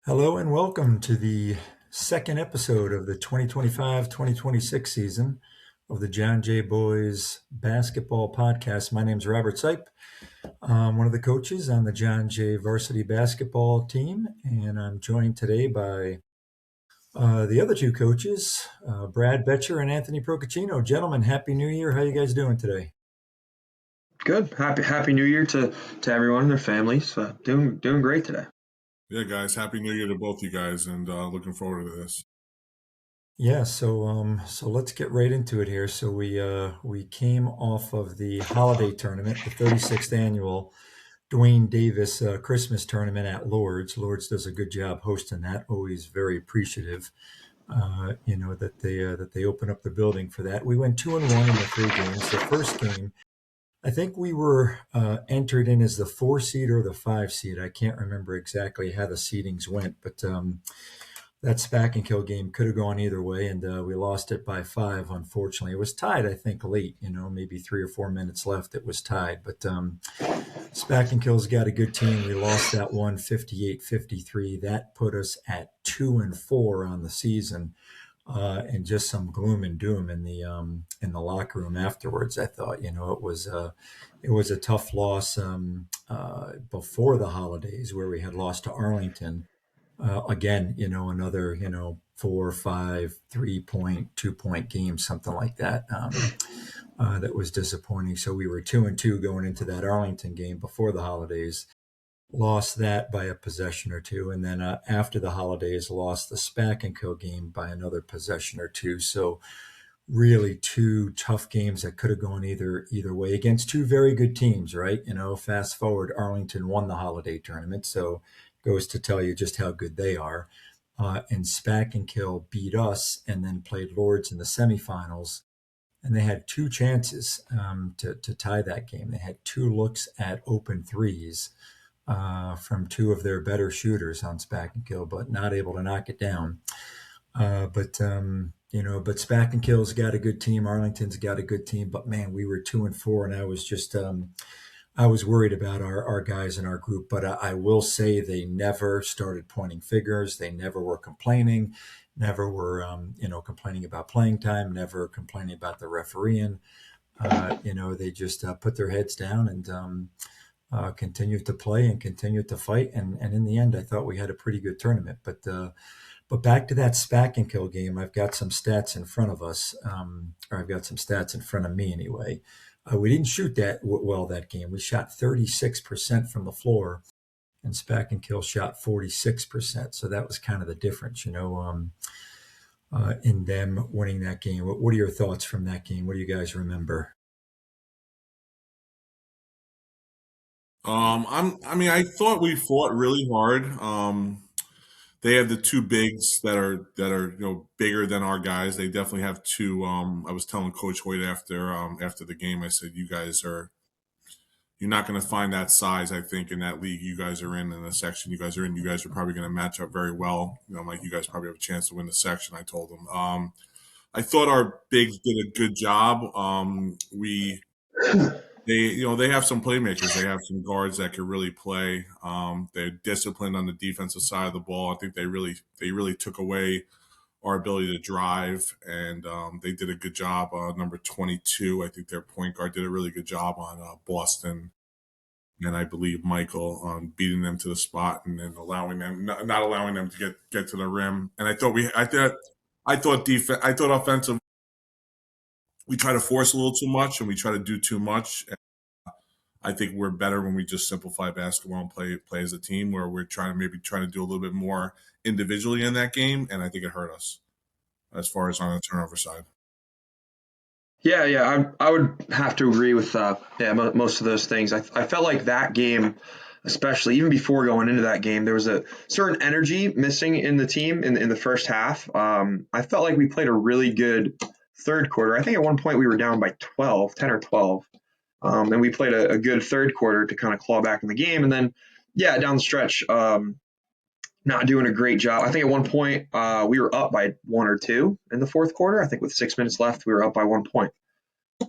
Hello and welcome to the second episode of the 2025-2026 season of the John Jay Boys Basketball Podcast. My name is Robert Sipe. I'm one of the coaches on the John Jay varsity basketball team, and I'm joined today by the other two coaches, Brad Betcher and Anthony Procaccino. Gentlemen, Happy New Year. How you guys doing today? Good. Happy New Year to everyone and their families. Doing great today. Yeah, guys, Happy New Year to both you guys, and looking forward to this. Yeah, so let's get right into it here. So we came off of the holiday tournament, the 36th annual Dwayne Davis Christmas tournament at Lords. Lords does a good job hosting that. Always very appreciative, that they open up the building for that. We went 2-1 in the three games. The first game, I think we were entered in as the 4 seed or the 5 seed. I can't remember exactly how the seedings went, but that Spack and Kill game could have gone either way, and we lost it by 5. Unfortunately, it was tied. I think late, maybe 3 or 4 minutes left. It was tied, but Spack and Kill's got a good team. We lost that one 58-53. That put us at 2-4 on the season, and just some gloom and doom in the locker room afterwards. I thought, it was a tough loss before the holidays where we had lost to Arlington. Again, another, 4, 5, 3 point, 2 point game, something like that. That was disappointing. So we were 2-2 going into that Arlington game before the holidays. Lost that by a possession or two, and then after the holidays, lost the Spack and Kill game by another possession or two. So really, two tough games that could have gone either way against two very good teams, right? Fast forward, Arlington won the holiday tournament, so goes to tell you just how good they are. And Spack and Kill beat us, and then played Lords in the semifinals, and they had two chances to tie that game. They had two looks at open threes from two of their better shooters on Spack and Kill, but not able to knock it down. But Spack and Kill's got a good team. Arlington's got a good team. But man, we were 2-4, and I was just I was worried about our guys in our group. But I will say they never started pointing fingers. They never were complaining. Never were complaining about playing time. Never complaining about the refereeing. They just put their heads down and continued to play and continued to fight. And in the end, I thought we had a pretty good tournament. But back to that Spack and Kill game, I've got some stats in front of us, or I've got some stats in front of me anyway. We didn't shoot that well that game. We shot 36% from the floor, and Spack and Kill shot 46%. So that was kind of the difference, in them winning that game. What are your thoughts from that game? What do you guys remember? I thought we fought really hard. They have the two bigs that are bigger than our guys. They definitely have two. I was telling Coach Hoyt after the game, I said, you guys are you're not going to find that size. I think in that league you guys are in the section you guys are in, you guys are probably going to match up very well. Like you guys probably have a chance to win the section. I told them. I thought our bigs did a good job. They have some playmakers. They have some guards that can really play. They're disciplined on the defensive side of the ball. I think they really took away our ability to drive, and they did a good job. Number 22, I think their point guard did a really good job on Boston, and I believe Michael on beating them to the spot and then allowing them not allowing them to get to the rim. And I thought offensive. We try to force a little too much, and we try to do too much. I think we're better when we just simplify basketball and play as a team, where we're trying to do a little bit more individually in that game, and I think it hurt us as far as on the turnover side. Yeah. I would have to agree with most of those things. I felt like that game, especially even before going into that game, there was a certain energy missing in the team in the first half. I felt like we played a really good third quarter. I think at one point we were down by 12, 10 or 12. And we played a good third quarter to kind of claw back in the game. And then, yeah, down the stretch, not doing a great job. I think at one point we were up by one or two in the fourth quarter. I think with 6 minutes left, we were up by 1 point.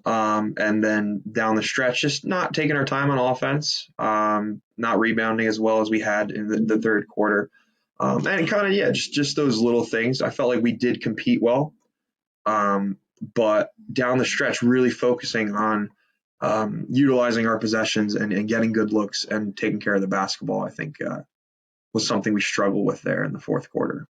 And then down the stretch, just not taking our time on offense, not rebounding as well as we had in the third quarter. And kind of, yeah, just those little things. I felt like we did compete well, but down the stretch, really focusing on utilizing our possessions and getting good looks and taking care of the basketball, I think was something we struggled with there in the fourth quarter.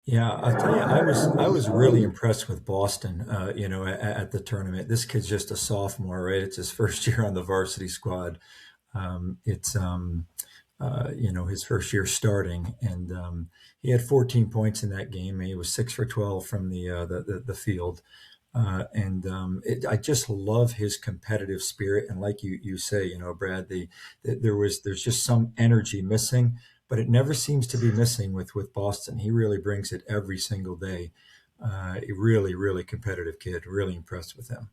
Yeah, I'll tell you, I was really impressed with Boston. At the tournament, this kid's just a sophomore, right? It's his first year on the varsity squad. It's his first year starting, and he had 14 points in that game. He was 6 for 12 from the field, I just love his competitive spirit. And like you say, Brad, there's just some energy missing, but it never seems to be missing with Boston. He really brings it every single day. A really, really competitive kid. Really impressed with him.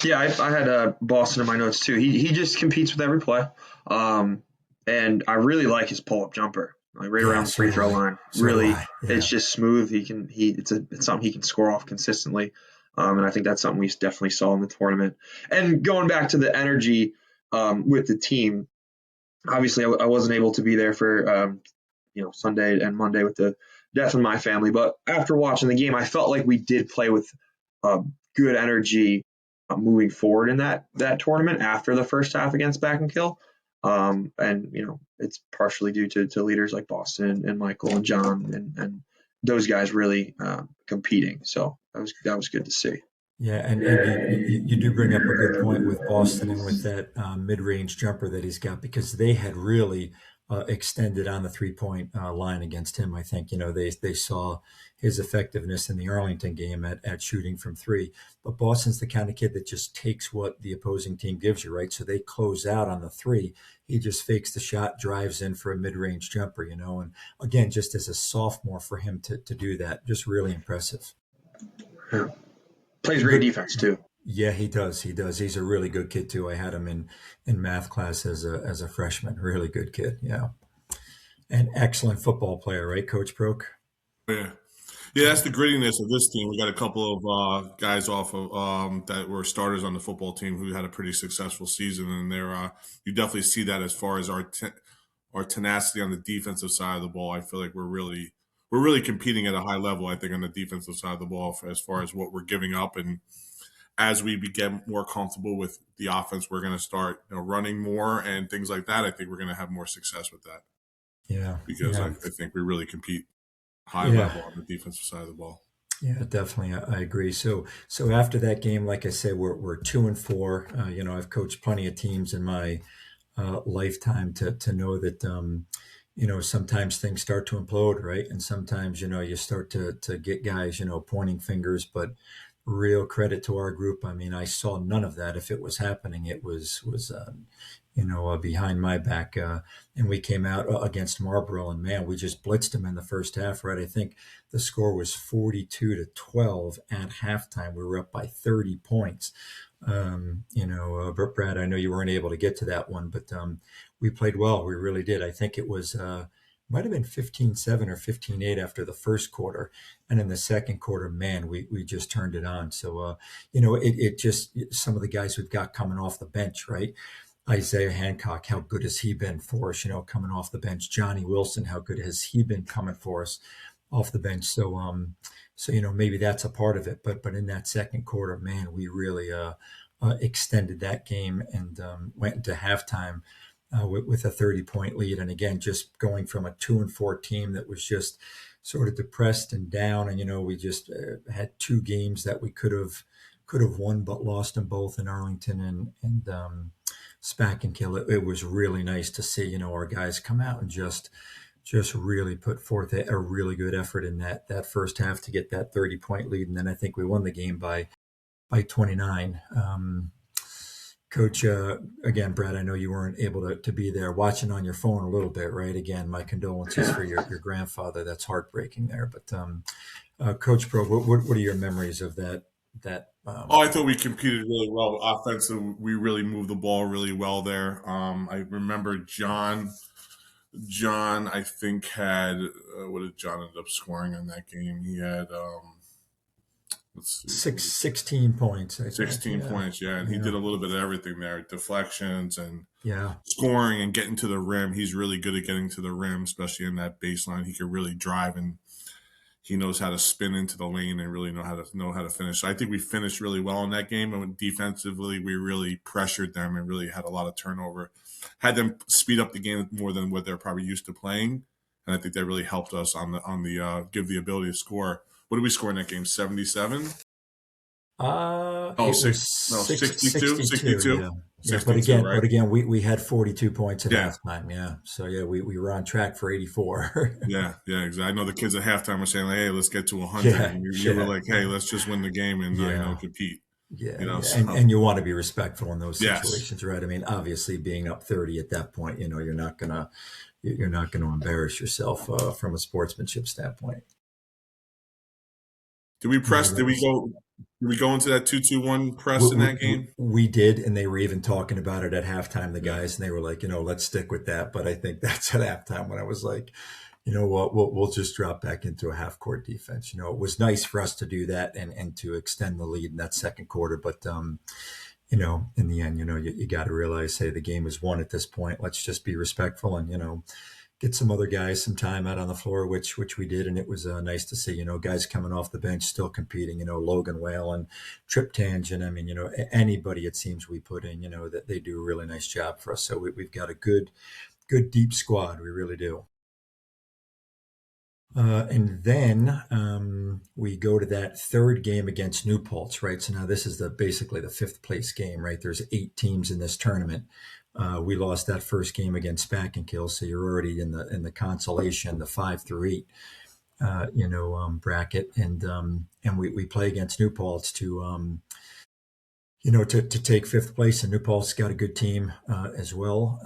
Yeah, I had Boston in my notes too. He just competes with every play, um, and I really like his pull up jumper, like right Yeah, around the so free do throw I. line. So do Really, I. it's Yeah. just smooth. It's something he can score off consistently, and I think that's something we definitely saw in the tournament. And going back to the energy with the team, obviously I wasn't able to be there for Sunday and Monday with the death in my family, but after watching the game, I felt like we did play with uh, good energy moving forward in that tournament after the first half against Back and Kill. And it's partially due to leaders like Boston and Michael and John and those guys really competing. So that was good to see. Yeah, and you do bring up a good point with Boston and with that mid-range jumper that he's got, because they had really extended on the three-point line against him. I think they saw his effectiveness in the Arlington game at shooting from three. But Boston's the kind of kid that just takes what the opposing team gives you, right? So they close out on the three. He just fakes the shot, drives in for a mid-range jumper, and again, just as a sophomore, for him to do that, just really impressive. Yeah. Plays great Good. defense too. Yeah, he does. He does. He's a really good kid too. I had him in math class as a freshman. Really good kid. Yeah, and excellent football player, right, Coach Proke? Yeah. Yeah, that's the grittiness of this team. We got a couple of guys off of that were starters on the football team who had a pretty successful season, and you definitely see that as far as our tenacity on the defensive side of the ball. I feel like we're really competing at a high level. I think on the defensive side of the ball, as far as what we're giving up, and as we get more comfortable with the offense, we're going to start running more and things like that. I think we're going to have more success with that Yeah, because I, yeah, I think we really compete high yeah, level on the defensive side of the ball. yeah. Definitely, I agree. So after that game, like I said, we're 2-4. I've coached plenty of teams in my lifetime to know that sometimes things start to implode, right? And sometimes you start to get guys pointing fingers, but real credit to our group. I mean, I saw none of that. If it was happening, it was behind my back. And we came out against Marlboro, and man, we just blitzed them in the first half, right? I think the score was 42-12 at halftime. We were up by 30 points. Brad, I know you weren't able to get to that one, but we played well. We really did. I think it was might have been 15-7 or 15-8 after the first quarter, and in the second quarter, man, we just turned it on. So it just, some of the guys we've got coming off the bench, right? Isaiah Hancock, how good has he been for us? Coming off the bench. Johnny Wilson, how good has he been coming for us off the bench? So maybe that's a part of it. But in that second quarter, man, we really extended that game and went into halftime with a 30-point lead. And again, just going from a 2-4 team that was just sort of depressed and down, and we just had two games that we could have won, but lost them both in Arlington and Spack and Kill. It was really nice to see our guys come out and just really put forth a really good effort in that first half to get that 30-point lead, and then I think we won the game by 29. Coach, again, Brad, I know you weren't able to be there, watching on your phone a little bit, right? Again, my condolences for your grandfather. That's heartbreaking there. But Coach Pro, what are your memories of that? Oh, I thought we competed really well offensive. We really moved the ball really well there. I remember John. John, I think, had what did John end up scoring on that game? He had let's see, 16 points, I think. 16 Yeah. points. Yeah, and he Yeah. did a little bit of everything there, deflections and Yeah. scoring and getting to the rim. He's really good at getting to the rim, especially in that baseline. He could really drive, and he knows how to spin into the lane and really know how to finish. So I think we finished really well in that game, and defensively we really pressured them and really had a lot of turnover, had them speed up the game more than what they're probably used to playing, and I think that really helped us on the give the ability to score. What did we score in that game? 77? Oh, It was six, no, 62, 62. 62, Yeah. Yeah. 62, But right? again, we had 42 points at Yeah. halftime. Yeah. So yeah, we were on track for 84. Yeah, yeah, exactly. I know the kids at halftime were saying, like, "Hey, let's get to 100," Yeah. and you were Yeah. like, "Hey, let's just win the game and Yeah. compete." Yeah. Yeah. So And you want to be respectful in those yes, situations, right? I mean, obviously being up 30 at that point, you're not gonna embarrass yourself from a sportsmanship standpoint. did we No, press? that was Did we go into that 2-2-1 press in that game? we did, and they were even talking about it at halftime, the Yeah, guys, and they were like, let's stick with that. But I think that's at halftime when I was like, you know what, we'll just drop back into a half court defense. It was nice for us to do that and to extend the lead in that second quarter. But in the end, you got to realize, hey, the game is won at this point. Let's just be respectful and get some other guys some time out on the floor, which we did, and it was nice to see guys coming off the bench still competing. Logan Whalen, Trip Tangent. I mean, anybody it seems we put in, that they do a really nice job for us. So we've got a good deep squad. We really do. And then we go to that third game against New Paltz, right? So now this is basically the fifth place game, right? There's 8 teams in this tournament. We lost that first game against Spack and Kill, so you're already in the consolation, the 5 through 8, bracket, and we play against New Paltz to take fifth place. And New Paltz got a good team as well,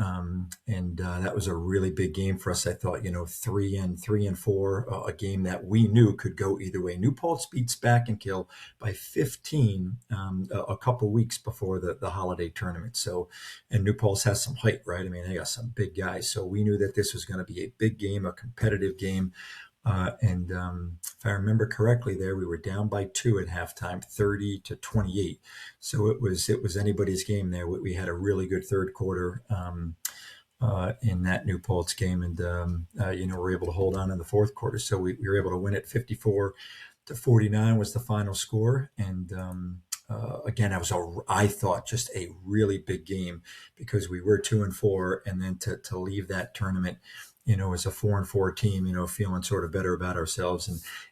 and that was a really big game for us. I thought, 3-4, a game that we knew could go either way. New Paltz beats Back and Kill by 15 a couple weeks before the holiday tournament. So, and New Paltz has some height, right? I mean, they got some big guys. So we knew that this was going to be a big game, a competitive game. And if I remember correctly, there we were down by 2 at halftime, 30-28. So it was anybody's game there. We had a really good third quarter in that New Paltz game, and we're able to hold on in the fourth quarter. So we were able to win it 54-49 was the final score, and again, that was I thought just a really big game because we were 2-4, and then to leave that tournament, as a 4-4 team, feeling sort of better about ourselves.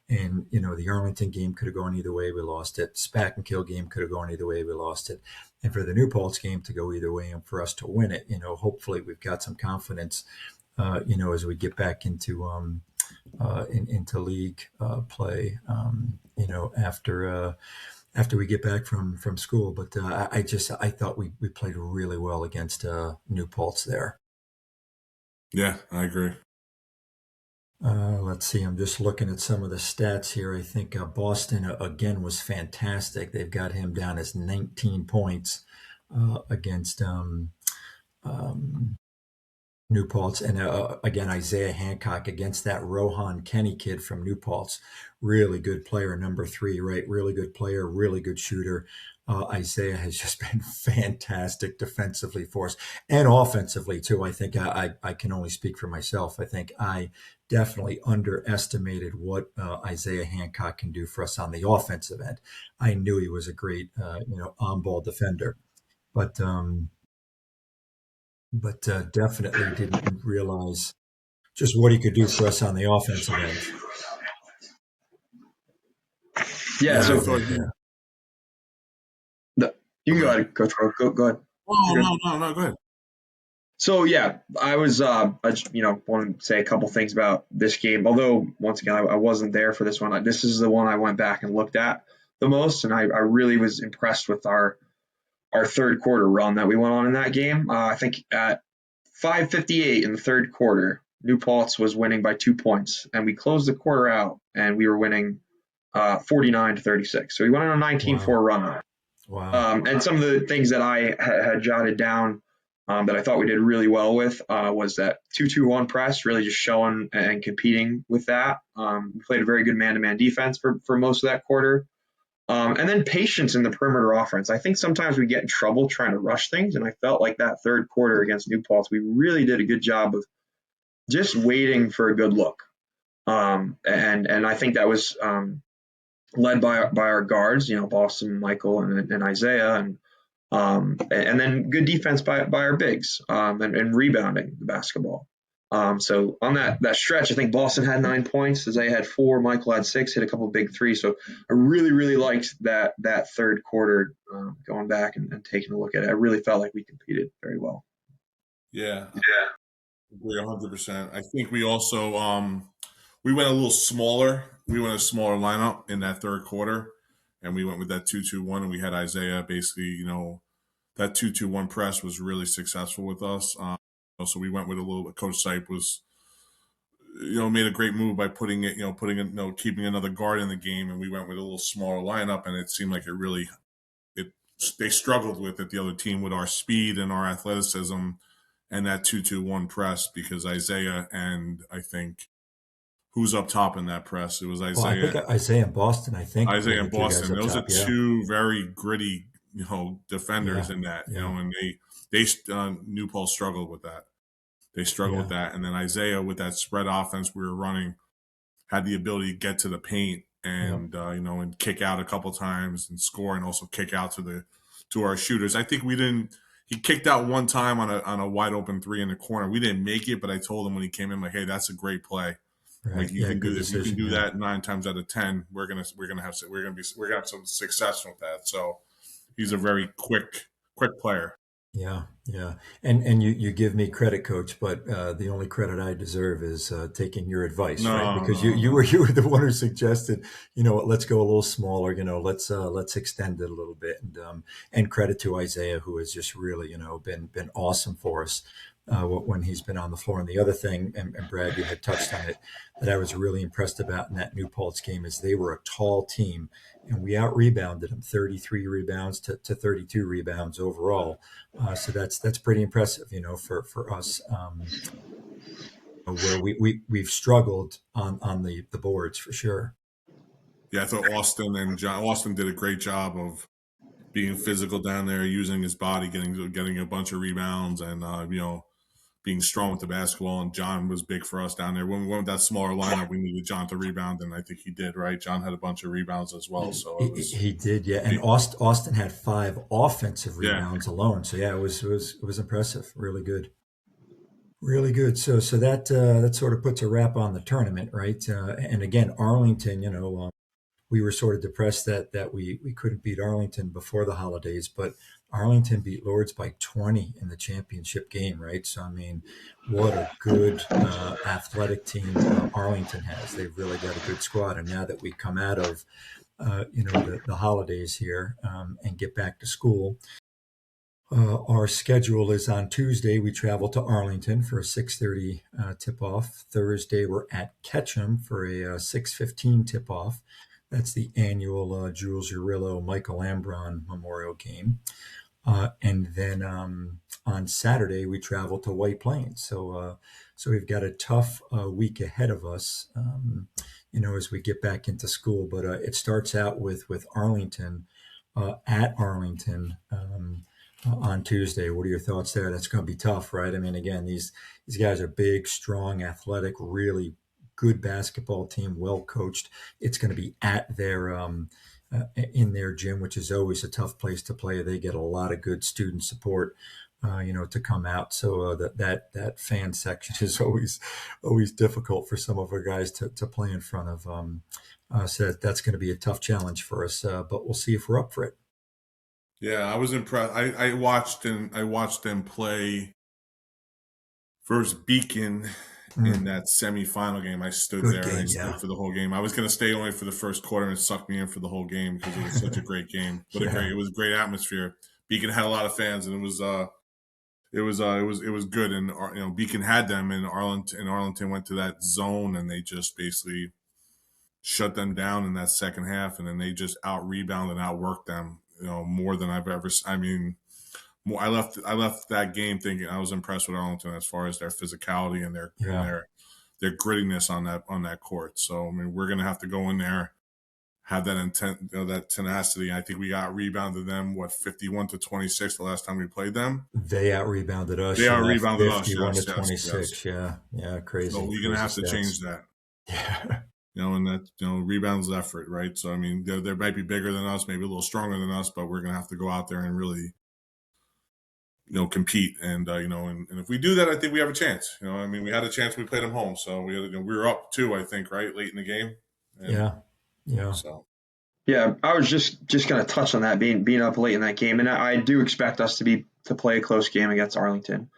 And the Arlington game could have gone either way. We lost it. Spack and Kill game could have gone either way. We lost it. And for the New Paltz game to go either way and for us to win it, hopefully we've got some confidence, as we get back into into league play, after we get back from school. But I thought we played really well against New Paltz there. yeah, I agree. Let's see. I'm just looking at some of the stats here. I think Boston again was fantastic. They've got him down as 19 points against New Paltz, and again Isaiah Hancock against that Rohan Kenny kid from New Paltz. Really good player, number 3, right? Really good player, really good shooter. Isaiah has just been fantastic defensively for us and offensively too. I think I can only speak for myself. I think I definitely underestimated what Isaiah Hancock can do for us on the offensive end. I knew he was a great, on-ball defender, but definitely didn't realize just what he could do for us on the offensive end. Yeah. Yeah, I So thought Yeah. you can go ahead, Coach. Go ahead. Oh, no, go ahead. So yeah, I was I just, want to say a couple things about this game. Although once again, I wasn't there for this one. This is the one I went back and looked at the most, and I really was impressed with our third quarter run that we went on in that game. I think at 5:58 in the third quarter, New Paltz was winning by 2 points, and we closed the quarter out, and we were winning 49-36. So we went on a 19-4 Wow. run. Wow. And some of the things that I had jotted down that I thought we did really well with was that 2-2-1 press, really just showing and competing with that. We played a very good man-to-man defense for most of that quarter. And then patience in the perimeter offense. I think sometimes we get in trouble trying to rush things, and I felt like that third quarter against New Paltz, we really did a good job of just waiting for a good look. And I think that was led by our guards, Boston, Michael, and Isaiah, and then good defense by our bigs, and rebounding the basketball. So on that stretch, I think Boston had 9 points, Isaiah had 4, Michael had 6, hit a couple of big threes. So I really, really liked that third quarter, going back and taking a look at it. I really felt like we competed very well. Yeah, agree 100%. I think we also we went a little smaller. We went a smaller lineup in that third quarter, and we went with that 2-2-1, and we had Isaiah basically, that 2-2-1 press was really successful with us. So we went with a little. Coach Sipe was, made a great move by putting it, keeping another guard in the game, and we went with a little smaller lineup, and it seemed like they struggled with it, the other team, with our speed and our athleticism and that 2-2-1 press, because Isaiah and I think who's up top in that press? It was Isaiah. Well, I think Isaiah and Boston. Isaiah and Boston. Those top, are two very gritty, defenders in that. Yeah. And they New Paltz struggled with that. They struggled with that, and then Isaiah, with that spread offense we were running, had the ability to get to the paint and and kick out a couple times and score, and also kick out to our shooters. I think we didn't. He kicked out one time on a wide open 3 in the corner. We didn't make it, but I told him when he came in, like, hey, that's a great play. Right. Like, you can do this. Decision, you can do that 9 times out of 10. We're gonna have some success with that. So he's a very quick player. Yeah. And you give me credit, Coach, but the only credit I deserve is taking your advice, right? Because you were the one who suggested, let's go a little smaller, let's extend it a little bit, and credit to Isaiah, who has just really, been awesome for us when he's been on the floor. And the other thing, and Brad, you had touched on it, that I was really impressed about in that New Paltz game is they were a tall team, and we out-rebounded them, 33 rebounds to 32 rebounds overall. So that's pretty impressive, for us, where we've struggled on the boards for sure. Yeah, I thought Austin did a great job of being physical down there, using his body, getting a bunch of rebounds, and being strong with the basketball. And John was big for us down there. When we went with that smaller lineup, we needed John to rebound, and I think he did, right? John had a bunch of rebounds as well. So he did, yeah. And Austin had 5 offensive rebounds alone. So yeah, it was impressive. Really good. Really good. So that sort of puts a wrap on the tournament, right? And again, Arlington, we were sort of depressed that we couldn't beat Arlington before the holidays, but Arlington beat Lourdes by 20 in the championship game, right? So, I mean, what a good athletic team Arlington has. They've really got a good squad. And now that we come out of, the holidays here and get back to school, our schedule is on Tuesday. We travel to Arlington for a 6:30 tip-off. Thursday, we're at Ketchum for a 6:15 tip-off. That's the annual Jules Urillo Michael Ambron Memorial Game. And then on Saturday, we travel to White Plains. So we've got a tough week ahead of us, as we get back into school. But it starts out with Arlington, at Arlington on Tuesday. What are your thoughts there? That's going to be tough, right? I mean, again, these guys are big, strong, athletic, really good basketball team, well coached. It's going to be at their in their gym, which is always a tough place to play. They get a lot of good student support, to come out. So that fan section is always difficult for some of our guys to play in front of. So that's going to be a tough challenge for us. But we'll see if we're up for it. Yeah, I was impressed. I watched them play versus Beacon in that semifinal game. I stood there and stood for the whole game. I was going to stay only for the first quarter and suck me in for the whole game because it was such a great game. It was a great atmosphere. Beacon had a lot of fans, and it was good. And Beacon had them, and Arlington went to that zone, and they just basically shut them down in that second half, and then they just out rebounded and outworked them, more than I've ever. I mean, I left that game thinking I was impressed with Arlington as far as their physicality and their grittiness on that court. So I mean, we're gonna have to go in there, have that intent, that tenacity. I think we got rebounded them 51-26 the last time we played them. They out rebounded us. They out rebounded us. 51 Yes, to yes, 26. yes. Yeah, crazy. So we're gonna have to stats. change that. Yeah. And that rebounds effort, right? So I mean, they might be bigger than us, maybe a little stronger than us, but we're gonna have to go out there and really compete. And and if we do that, I think we have a chance. I mean, we had a chance when we played them home, so we were up 2, I think, right, late in the game. And, yeah. So. Yeah, I was just going to touch on that being up late in that game, and I do expect us to play a close game against Arlington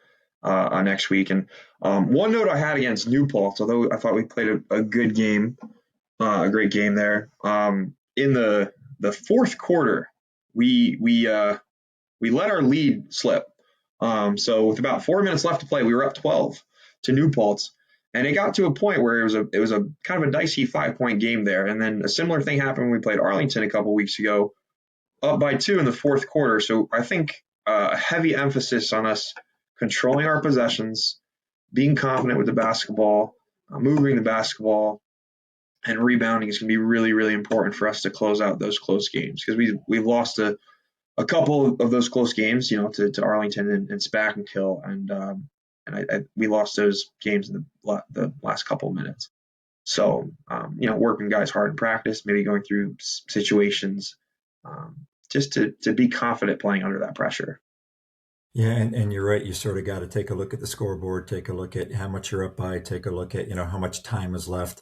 next week. And one note I had against New Paltz, although I thought we played a good game, a great game there. In the fourth quarter, we let our lead slip. So with about 4 minutes left to play, we were up 12 to New Paltz. And it got to a point where it was a kind of a dicey 5-point game there. And then a similar thing happened when we played Arlington a couple weeks ago, up by 2 in the fourth quarter. So I think a heavy emphasis on us controlling our possessions, being confident with the basketball, moving the basketball, and rebounding is going to be really, really important for us to close out those close games, because we've lost a couple of those close games, to Arlington and SPAC and Kill, and we lost those games in the last couple of minutes. So, working guys hard in practice, maybe going through situations, just to be confident playing under that pressure. Yeah, and you're right. You sort of got to take a look at the scoreboard, take a look at how much you're up by, take a look at, how much time is left.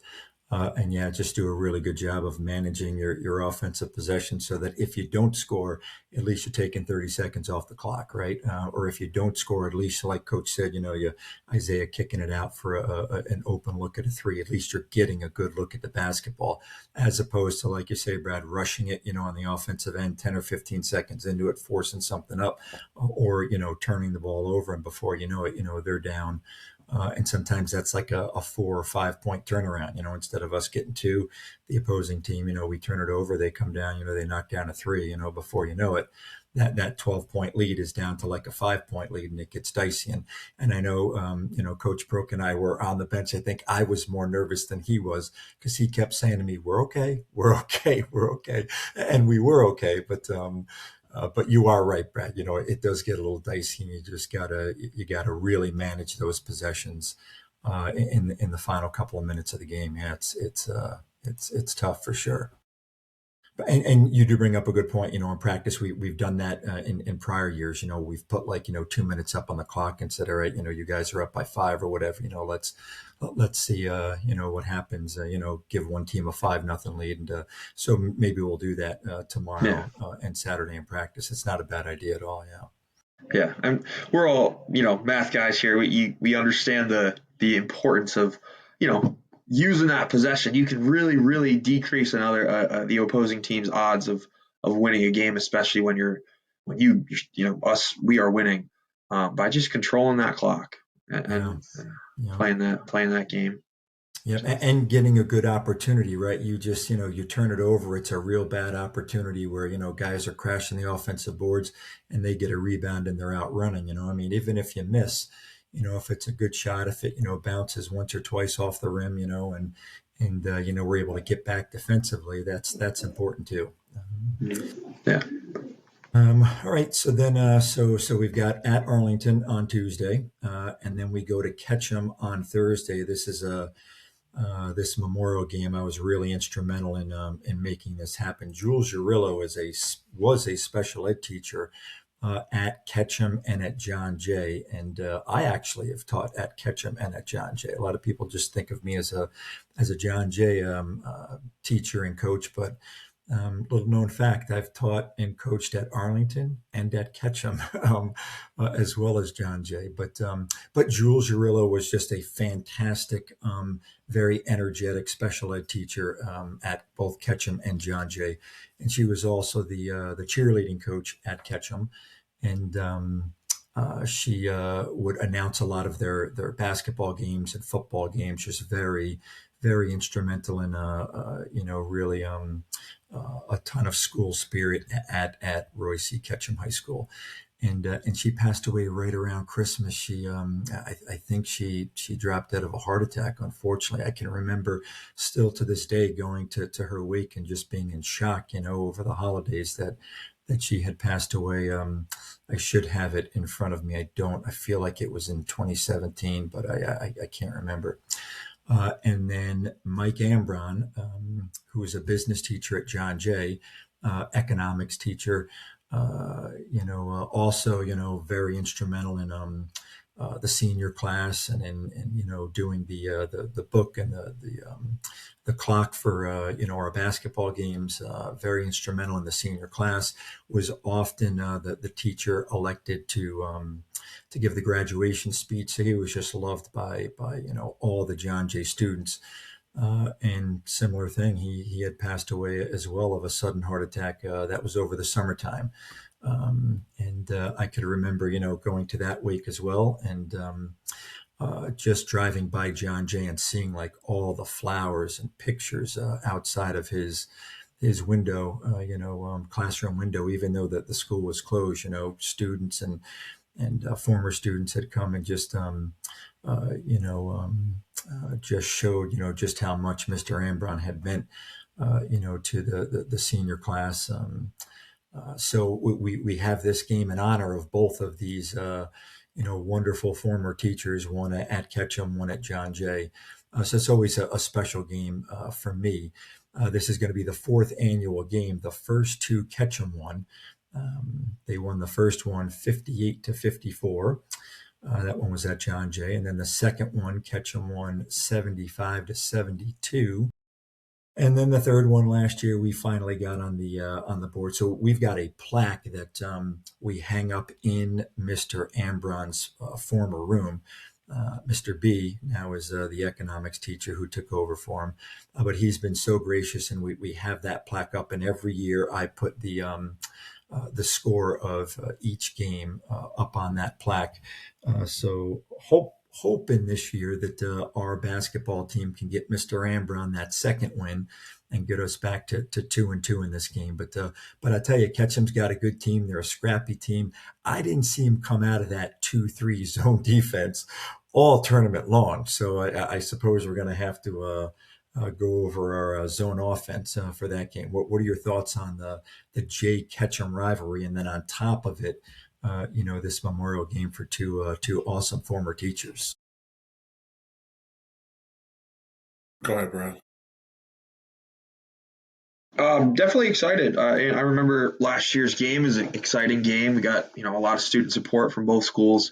And just do a really good job of managing your offensive possession, so that if you don't score, at least you're taking 30 seconds off the clock, right? Or if you don't score, at least, like Coach said, you Isaiah kicking it out for an open look at a 3. At least you're getting a good look at the basketball, as opposed to, like you say, Brad, rushing it, on the offensive end, 10 or 15 seconds into it, forcing something up, or turning the ball over, and before you know it, they're down. And sometimes that's like a 4 or 5 point turnaround, instead of us getting 2, the opposing team, we turn it over, they come down, they knock down a 3, before you know it, that 12-point lead is down to like a 5-point lead, and it gets dicey. And I know, Coach Brook and I were on the bench. I think I was more nervous than he was, because he kept saying to me, we're okay. And we were okay. But you are right, Brad. It does get a little dicey, and you just gotta really manage those possessions in the final couple of minutes of the game. Yeah, it's tough for sure. And you do bring up a good point. In practice, we've done that in prior years. We've put 2 minutes up on the clock and said, all right, you guys are up by 5 or whatever. Let's see, what happens. Give one team a 5-0 lead, and so maybe we'll do that tomorrow and Saturday in practice. It's not a bad idea at all. Yeah. Yeah, and we're all math guys here. We understand the importance of using that possession. You can really, really decrease the opposing team's odds of winning a game, especially when we are winning by just controlling that clock and playing that game. Yeah, and getting a good opportunity, right? You just, you turn it over. It's a real bad opportunity where, guys are crashing the offensive boards and they get a rebound and they're out running. Even if you miss, if it's a good shot, if it, bounces once or twice off the rim, and we're able to get back defensively, that's important too. Yeah. All right. So then, so we've got at Arlington on Tuesday, and then we go to Ketchum on Thursday. This is this Memorial game. I was really instrumental in making this happen. Jules Urillo was a special ed teacher at Ketchum and at John Jay, and I actually have taught at Ketchum and at John Jay. A lot of people just think of me as a John Jay teacher and coach, but little known fact, I've taught and coached at Arlington and at Ketchum, as well as John Jay. But Jules Urillo was just a fantastic, very energetic special ed teacher at both Ketchum and John Jay, and she was also the cheerleading coach at Ketchum, and she would announce a lot of their basketball games and football games. Just very, very instrumental in really a ton of school spirit at Roy C. Ketchum High School. and she passed away right around Christmas. I think she dropped out of a heart attack. Unfortunately, I can remember still to this day going to her wake and just being in shock, over the holidays that she had passed away. I should have it in front of me. I don't. I feel like it was in 2017, but I can't remember. And then Mike Ambron, who was a business teacher at John Jay, economics teacher, also, very instrumental in the senior class and doing the book and the clock for, our basketball games, very instrumental in the senior class, was often the teacher elected to give the graduation speech. So he was just loved by all the John Jay students. And similar thing, he had passed away as well of a sudden heart attack. That was over the summertime. And I could remember, going to that wake as well. And just driving by John Jay and seeing like all the flowers and pictures outside of his window, classroom window, even though that the school was closed, students and former students had come and just, just showed, just how much Mr. Ambron had meant, to the senior class. So we have this game in honor of both of these, wonderful former teachers, one at Ketchum, one at John Jay. So it's always a special game for me. This is going to be the fourth annual game. The first two Ketchum won. They won the first one 58-54. That one was at John Jay. And then the second one, Ketchum won 75-72. And then the third one last year, we finally got on the board. So we've got a plaque that we hang up in Mr. Ambron's former room. Mr. B now is the economics teacher who took over for him, but he's been so gracious, and we have that plaque up. And every year, I put the score of each game up on that plaque. So hoping this year that our basketball team can get Mr. Ambron that second win and get us back to 2-2 in this game. But I tell you, Ketchum's got a good team. They're a scrappy team. I didn't see him come out of that 2-3 zone defense all tournament long. So I suppose we're going to have to go over our zone offense for that game. What are your thoughts on the Jay Ketchum rivalry, and then on top of it, this memorial game for two awesome former teachers? Go ahead, Brad. Definitely excited. I remember last year's game is an exciting game. We got a lot of student support from both schools.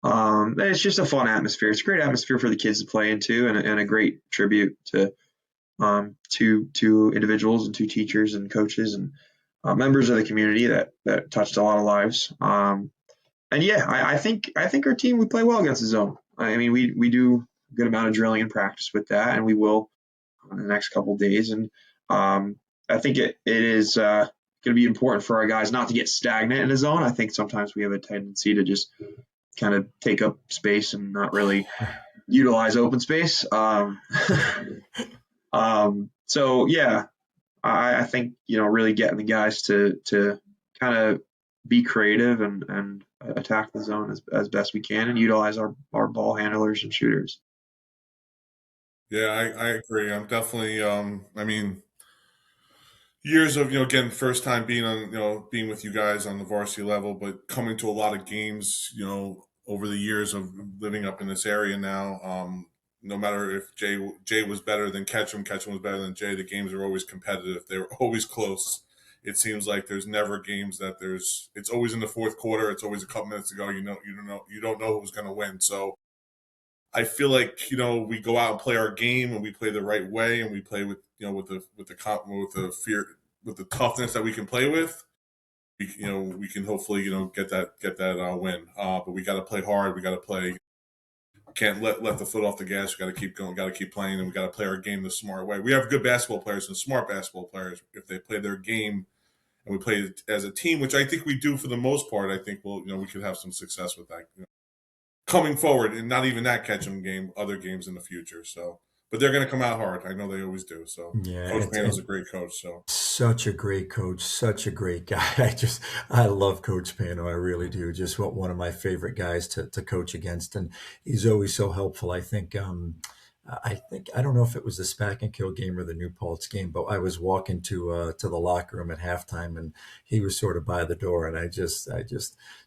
And it's just a fun atmosphere. It's a great atmosphere for the kids to play into, and a great tribute to two individuals and two teachers and coaches and members of the community that touched a lot of lives. And yeah, I think our team, we play well against the zone. I mean, we do a good amount of drilling and practice with that, and we will in the next couple of days. And I think it is going to be important for our guys not to get stagnant in the zone. I think sometimes we have a tendency to just kind of take up space and not really utilize open space. So yeah, I think really getting the guys to kind of be creative and attack the zone as best we can and utilize our ball handlers and shooters. Yeah, I agree. I'm definitely. I mean, years of again, first time being on being with you guys on the varsity level, but coming to a lot of games over the years of living up in this area now. No matter if Jay was better than Ketchum was better than Jay, the games are always competitive. They were always close. It seems like there's never games that it's always in the fourth quarter. It's always a couple minutes to go. You don't know who's going to win. So I feel like we go out and play our game, and we play the right way, and we play with with the fear, with the toughness that we can play with. We can hopefully get that win. But we got to play hard. We got to play. Can't let the foot off the gas. We got to keep going. Got to keep playing, and we got to play our game the smart way. We have good basketball players and smart basketball players. If they play their game and we play it as a team, which I think we do for the most part, I think we could have some success with that coming forward, and not even that Ketchum game, other games in the future. So but they're going to come out hard. I know they always do. So Yeah, Coach Pano's a and great coach. So such a great coach, such a great guy. I love Coach Pano. I really do. Just one of my favorite guys to coach against, and he's always so helpful. I don't know if it was the Spack and Kill game or the New Paltz game, but I was walking to the locker room at halftime, and he was sort of by the door, and I just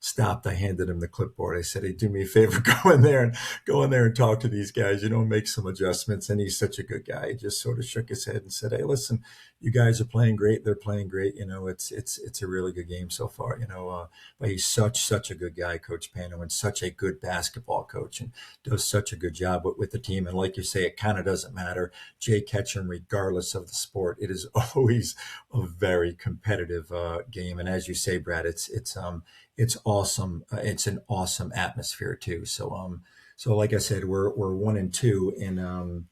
stopped. I handed him the clipboard. I said, "Hey, do me a favor, go in there and talk to these guys. Make some adjustments." And he's such a good guy. He just sort of shook his head and said, "Hey, listen, you guys are playing great. They're playing great. It's a really good game so far. But he's such a good guy, Coach Pano, and such a good basketball coach, and does such a good job with the team. And like you say, it kind of doesn't matter. Jay Ketchum, regardless of the sport, it is always a very competitive game. And as you say, Brad, it's awesome. It's an awesome atmosphere too. So like I said, we're 1-2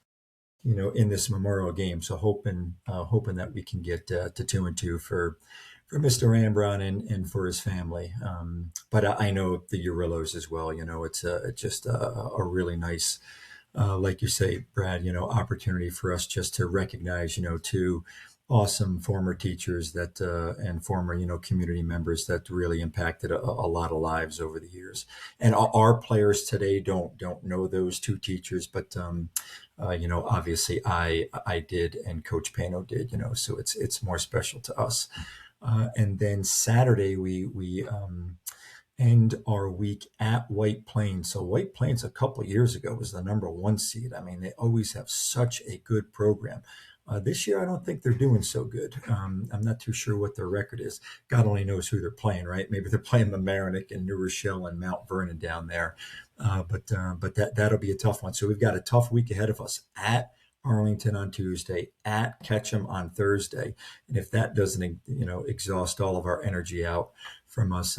in this Memorial game. So hoping that we can get to 2-2 for Mr. Ambron and for his family. But I know the Urillos as well. It's just a really nice, like you say, Brad, opportunity for us just to recognize, two awesome former teachers that and former, community members that really impacted a lot of lives over the years. And our players today don't know those two teachers, but obviously I did, and Coach Pano did, so it's more special to us. And then Saturday we end our week at White Plains. So White Plains a couple of years ago was the number 1 seed. I mean, they always have such a good program. This year, I don't think they're doing so good. I'm not too sure what their record is. God only knows who they're playing, right? Maybe they're playing Mamaroneck and New Rochelle and Mount Vernon down there. But that'll be a tough one. So we've got a tough week ahead of us at Arlington on Tuesday, at Ketchum on Thursday. And if that doesn't, exhaust all of our energy out from us,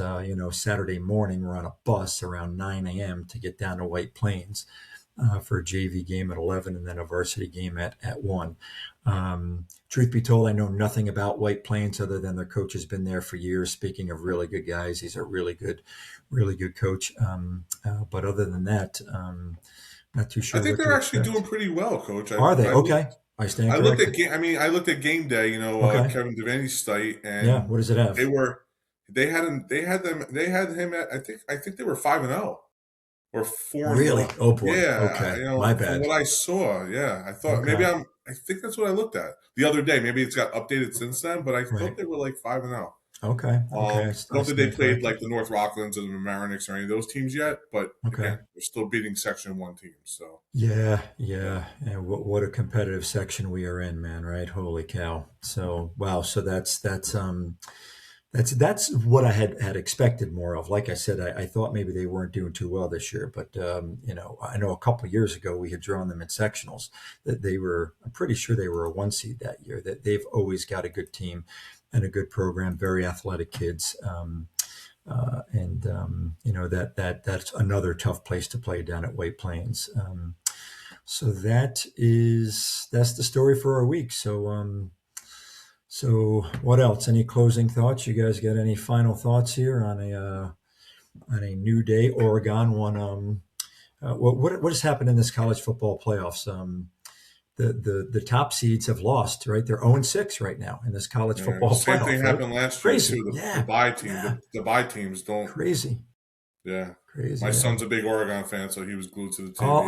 Saturday morning, we're on a bus around 9 a.m. to get down to White Plains for a JV game at 11 and then a varsity game at 1. Truth be told, I know nothing about White Plains other than their coach has been there for years. Speaking of really good guys, he's a really good coach. But other than that, not too sure. I think what they're to actually expect. doing pretty well, Coach. Are they? I Okay. I stand I looked corrected. I looked at game day. Okay. Kevin Devaney's site, Yeah. and What does it have? they had him at I think they were 5-0 or 4-1. Really? Oh boy. Yeah, Okay. My from bad. what I saw, yeah, I thought Okay. I think that's what I looked at the other day. Maybe it's got updated since then, but I thought Right. they were like 5-0. Okay. Okay. I I don't think they stand played corrected. like the North Rocklands or the Mariners or any of those teams yet, but Okay. again, they're still beating Section 1 teams. So Yeah, and what a competitive section we are in, man, right? Holy cow. So, wow, so that's what I had expected more of. Like I said, I thought maybe they weren't doing too well this year, but I know a couple of years ago we had drawn them in sectionals that I'm pretty sure they were a 1 seed that year. That they've always got a good team and a good program, very athletic kids. That's another tough place to play down at White Plains. So that's the story for our week. So what else? Any closing thoughts? You guys got any final thoughts here on a new day? Oregon won. What has happened in this college football playoffs? The top seeds have lost, right? They're 0-6 right now in this college football same playoff. thing Right? happened last Crazy. year too. Yeah. The bye team, Yeah. the bye teams don't. Crazy. Yeah, Crazy. my Yeah. son's a big Oregon fan, so he was glued to the TV. Oh,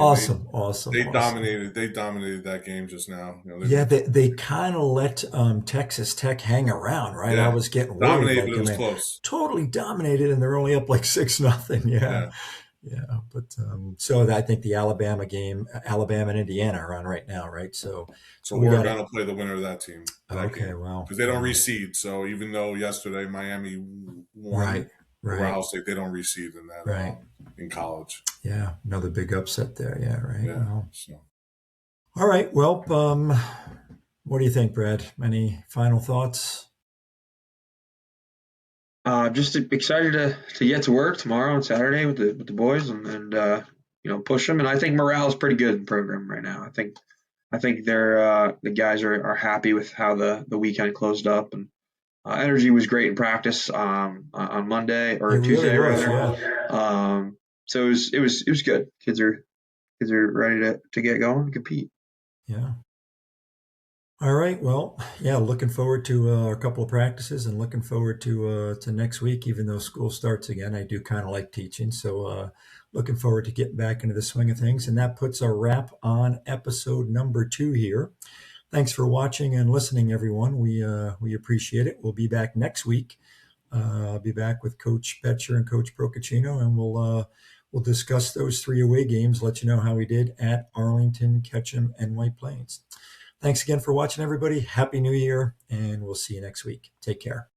awesome. They dominated that game just now. They kind of let Texas Tech hang around, right? Yeah. I was getting worried. Dominated, but it was close. Totally dominated, and they're only up like 6-0. Yeah. But so I think the Alabama and Indiana are on right now, right? So Oregon will play the winner of that team. Okay, wow. Because they don't reseed. So even though yesterday Miami won, Ohio State, they don't reseed in that in college. Yeah, another big upset there. Yeah, right. Yeah. Well, So. All right. Well, what do you think, Brad? Any final thoughts? Just excited to get to work tomorrow and Saturday with the boys and push them. And I think morale is pretty good in the program right now. I think they're the guys are happy with how the weekend closed up, and energy was great in practice on Monday or Tuesday rather. Yeah. So it was good. Kids are ready to get going and compete. Yeah. All right. Well, yeah, looking forward to a couple of practices and looking forward to next week, even though school starts again. I do kind of like teaching. So looking forward to getting back into the swing of things. And that puts a wrap on episode number 2 here. Thanks for watching and listening, everyone. We appreciate it. We'll be back next week. I'll be back with Coach Betcher and Coach Procaccino, and we'll discuss those 3 away games, let you know how we did at Arlington, Ketchum, and White Plains. Thanks again for watching, everybody. Happy New Year, and we'll see you next week. Take care.